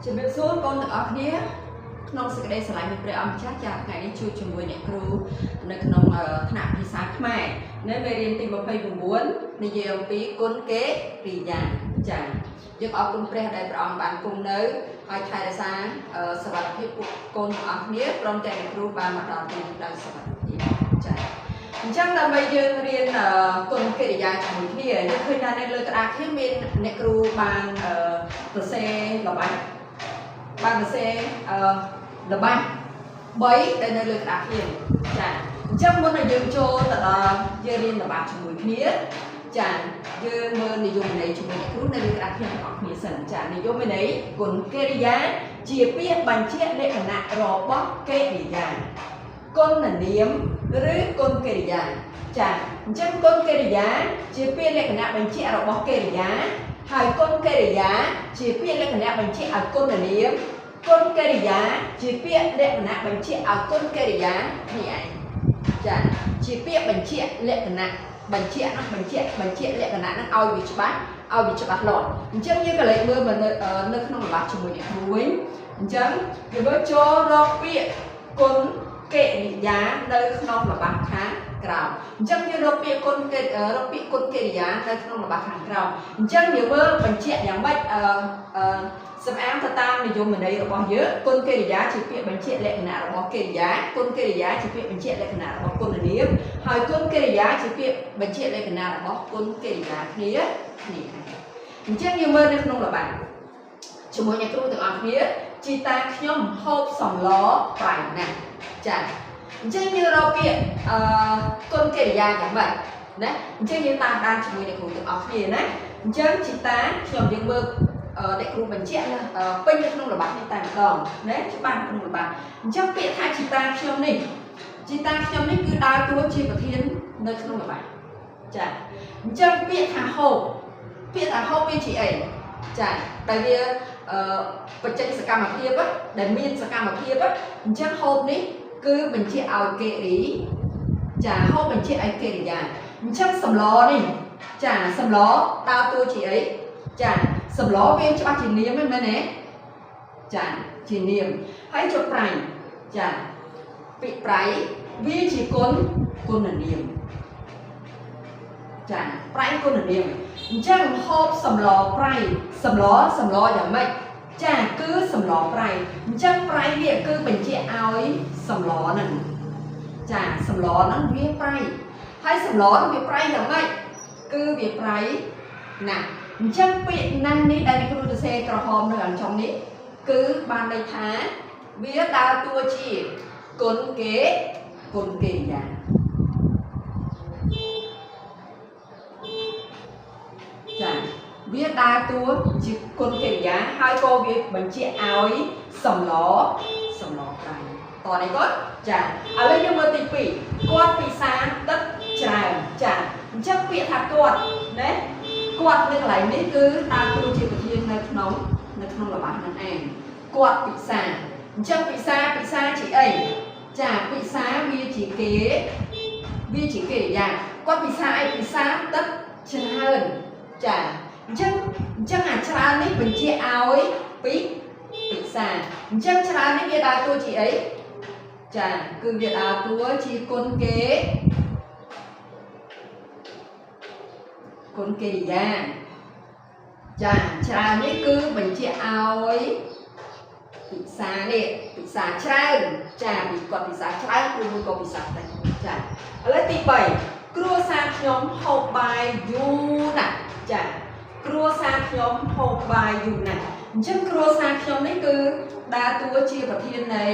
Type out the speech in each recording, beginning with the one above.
ជំរាបសួរកូនទាំងអស់គ្នាក្នុងសេចក្តីស្រឡាញ់នៃព្រះអង្គម្ចាស់ចាថ្ងៃនេះជួបជាមួយអ្នកគ្រូនៅក្នុងថ្នាក់ភាសាខ្មែរនៅមេរៀនទី29និយាយអំពីគុណកិរិយាចាយើងអរគុណព្រះដែលព្រះអង្គបានគង់នៅហើយថែរក្សាសុខភាពពួកកូនទាំងអស់គ្នាព្រមទាំងអ្នកគ្រូបានមកដល់ទីនេះដោយសុខភាពចាអញ្ចឹងដើម្បីយើងរៀនគុណកិរិយាជាមួយគ្នាយើងឃើញថានៅលើក្តារខ្ញុំមានអ្នកគ្រូបានសរសេរល្បាច់បានសរសេរល្បាច់3ដែលនៅលើក្តារខ្ញុំចាអញ្ចឹងមុននឹងយើងចូលទៅដល់យើងរៀនល្បាច់ជាមួយគ្នាចាយើងមើលនិយមន័យជាមួយអ្នកគ្រូនៅលើក្តារខ្ញុំទាំងអស់គ្នាសិនចានិយមន័យគុណកិរិយាជាពាក្យបញ្ជាក់លក្ខណៈរបស់កិរិយាគុណនាមឬគុណកិរិយាចាអញ្ចឹងគុណកិរិយាជាពាក្យលក្ខណៈបញ្ជាក់របស់កិរិយាហើយគុណកិរិយាជាពាក្យលក្ខណៈបញ្ជាក់ឲ្យគុណនាមគុណកិរិយាជាពាក្យលក្ខណៈបញ្ជាក់ឲ្យគុណកិរិយានេះឯងចាជាពាក្យបញ្ជាក់លក្ខណៈបញ្ជាក់លក្ខណៈហ្នឹងឲ្យវាច្បាស់លាស់អញ្ចឹងយើងក៏លេខមើលនៅក្នុងល្បាច់ជាមួយអ្នកគ្រូវិញអញ្ចឹងយើងមើលចូលរកពាក្យគុណកិរិយានៅក្នុងល្បាច់ខាងក្រោមអញ្ចឹងយើងរកពាក្យគុណកិរិយានៅក្នុងល្បាច់ខាងក្រោមអញ្ចឹងយើងមើលបញ្ជាក់យ៉ាងម៉េចសំអាងទៅតាមនិយមន័យរបស់យើងគុណកិរិយាជាពាក្យបញ្ជាក់លក្ខណៈរបស់កិរិយាគុណកិរិយាជាពាក្យបញ្ជាក់លក្ខណៈរបស់គុណនាមហើយគុណកិរិយាជាពាក្យបញ្ជាក់លក្ខណៈរបស់គុណកិរិយាគ្នាអញ្ចឹងយើងមើលនៅក្នុងល្បាច់ជាមួយអ្នកគ្រូទាំងអស់គ្នាជីតាខ្ញុំហូបសម្លប្រៃណាស់ចាអញ្ចឹងយើងរកពាក្យគុណកិរិយាយ៉ាងម៉េចណាអញ្ចឹងយើងតាមដានជាមួយអ្នកគ្រូទាំងអស់គ្នាណាអញ្ចឹងជីតាខ្ញុំយើងមើលអ្នកគ្រូបញ្ជាក់ពេញនៅក្នុងល្បាច់នេះតែម្ដងណាច្បាស់ក្នុងល្បាច់អញ្ចឹងពាក្យថាជីតាខ្ញុំនេះគឺដើរតួជាប្រធាននៅក្នុងល្បាច់ចាអញ្ចឹងពាក្យថាហូបវាជាអីចាតែវាបញ្ចេញសកម្មភាពដែលមានសកម្មភាពអញ្ចឹងហូបនេះគឺបញ្ជាក់ឲ្យកិរិយាហូបបញ្ជាក់ឲ្យកិរិយាអញ្ចឹងសម្លនេះចាសម្លដើរតួជាអីចាសម្លវាច្បាស់ជានាមហ្នឹងមែនទេចាជានាមហើយចុះប្រៃចាពាក្យប្រៃវាជាគុណនាមចាប្រៃគុណនាមអញ្ចឹងហូបសម្លប្រៃសម្លយ៉ាងម៉េចចាគឺសម្លប្រៃអញ្ចឹងប្រៃវាគឺបញ្ជាក់ឲ្យសម្លហ្នឹងចាសម្លហ្នឹងវាប្រៃហើយសម្លហ្នឹងវាប្រៃយ៉ាងម៉េចគឺវាប្រៃណាស់អញ្ចឹងពាក្យណាស់នេះដែលអ្នកគ្រូសរសេរក្រហមនៅខាងចុងនេះគឺបានន័យថាវាដើរតួជាគុណកិរិយាចាវាដើរតួជាគុណកិរិយាហើយក៏វាបញ្ជាក់ឲ្យសម្លប្រៃតនេះគាត់ចាឥឡូវយើងមើលទី2គាត់ពិសាទឹកច្រើនចាអញ្ចឹងពាក្យថាគាត់ណាគាត់នៅកន្លែងនេះគឺដើរតួជាប្រធាននៅក្នុងល្បាច់ហ្នឹងឯងគាត់ពិសាអញ្ចឹងពិសាជាអីចាពិសាវាជាកិរិយាគាត់ពិសាអីពិសាទឹកច្រើនចាអញ្ចឹងអាច្រើននេះបញ្ជាក់ឲ្យពិសាអញ្ចឹងច្រើននេះវាដើរតួជាអីចាគឺវាដើរតួជាគុណកិរិយាចាច្រើននេះគឺបញ្ជាក់ឲ្យពិសានេះពិសាច្រើនចាពីគាត់ពិសាច្រើនឬមួយក៏ពិសាតិចចាឥឡូវទី3គ្រួសារខ្ញុំហូបបាយយូរណាស់ចាគ្រួសារខ្ញុំហូបបាយយូរណាស់អញ្ចឹងគ្រួសារខ្ញុំនេះគឺដើរតួជាប្រធាននៃ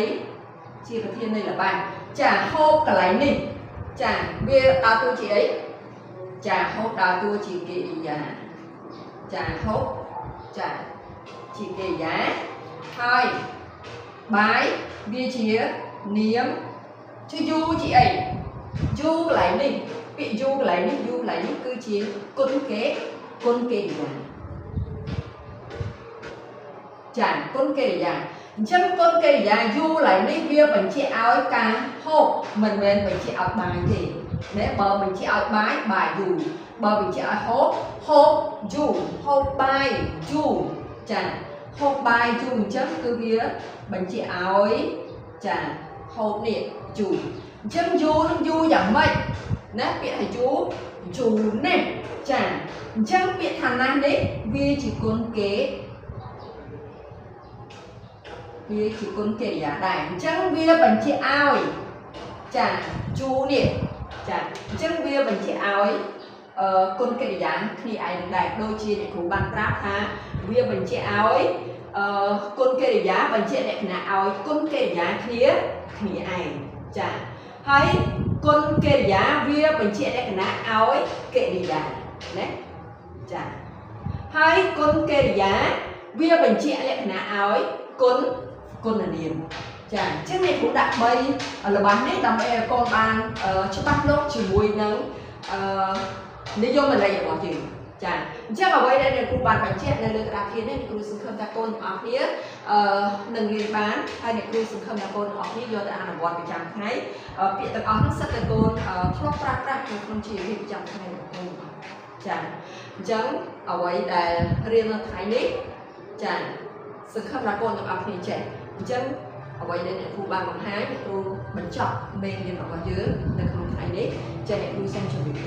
ល្បាច់ចាហូបកន្លែងនេះចាវាដើរតួជាអីចាហូបដើរតួជាកិរិយាចាហូបចាជាកិរិយាហើយបាយវាជានាមជាយូជាអីយូកន្លែងនេះពាក្យយូកន្លែងនេះគឺជាគុណកិរិយាចាគុណកិរិយាអញ្ចឹងគុណកិរិយាយូកន្លែងនេះវាបញ្ជាក់ឲ្យការហូបមិនមែនបញ្ជាក់ឲ្យបាយទេណែបើបញ្ជាក់ឲ្យបាយយូបើបញ្ជាក់ឲ្យហូបយូហូបបាយយូចា អ ហូបបាយជូរអញ្ចឹងគឺវាបញ្ជាក់ឲ្យចាហូបនេះជូរអញ្ចឹងយូរនឹងយូរយ៉ាងម៉េចណាពាក្យថាយូរជូរណាស់ចាអញ្ចឹងពាក្យថាណាស់នេះវាជាគុណកិរិយាដែរអញ្ចឹងវាបញ្ជាក់ឲ្យចាជូរនេះចាអញ្ចឹងវាបញ្ជាក់ឲ្យគុណកិរិយាគ្នាឯងដែរដូចជាអ្នកគ្រូបានប្រាប់ថាវាបញ្ជាក់ឲ្យគុណកិរិយាបញ្ជាក់លក្ខណៈឲ្យគុណកិរិយាគ្នាឯងចាហើយគុណកិរិយាវាបញ្ជាក់លក្ខណៈឲ្យកិរិយាណាចាហើយគុណកិរិយាវាបញ្ជាក់លក្ខណៈឲ្យគុណនាមចាអញ្ចឹងអ្នកគ្រូដាក់3របស់នេះដើម្បីឲ្យកូនបានច្បាស់លាស់ជាមួយនឹងនិយមន័យរបស់យើងចាអញ្ចឹងអ្វីដែលអ្នកគ្រូបានបញ្ជាក់នៅលើក្តារខៀននេះអ្នកគ្រូសង្ឃឹមថាកូនទាំងអស់គ្នានឹងរៀនបានហើយអ្នកគ្រូសង្ឃឹមថាកូនទាំងអស់គ្នាយកទៅអនុវត្តប្រចាំថ្ងៃពាក្យទាំងអស់នោះសិតតែកូនធ្លាប់ប្រើប្រាស់នៅក្នុងជីវភាពប្រចាំថ្ងៃរបស់កូនចាអញ្ចឹងអ្វីដែលរៀននៅថ្ងៃនេះចាសង្ឃឹមថាកូនទាំងអស់គ្នាចេះអញ្ចឹងអ្វីដែលអ្នកគ្រូបានបង្ហាញអ្នកគ្រូបញ្ចប់មេរៀនរបស់យើងនៅក្នុងថ្ងៃនេះចេះអ្នកគ្រូសូមជម្រាបលា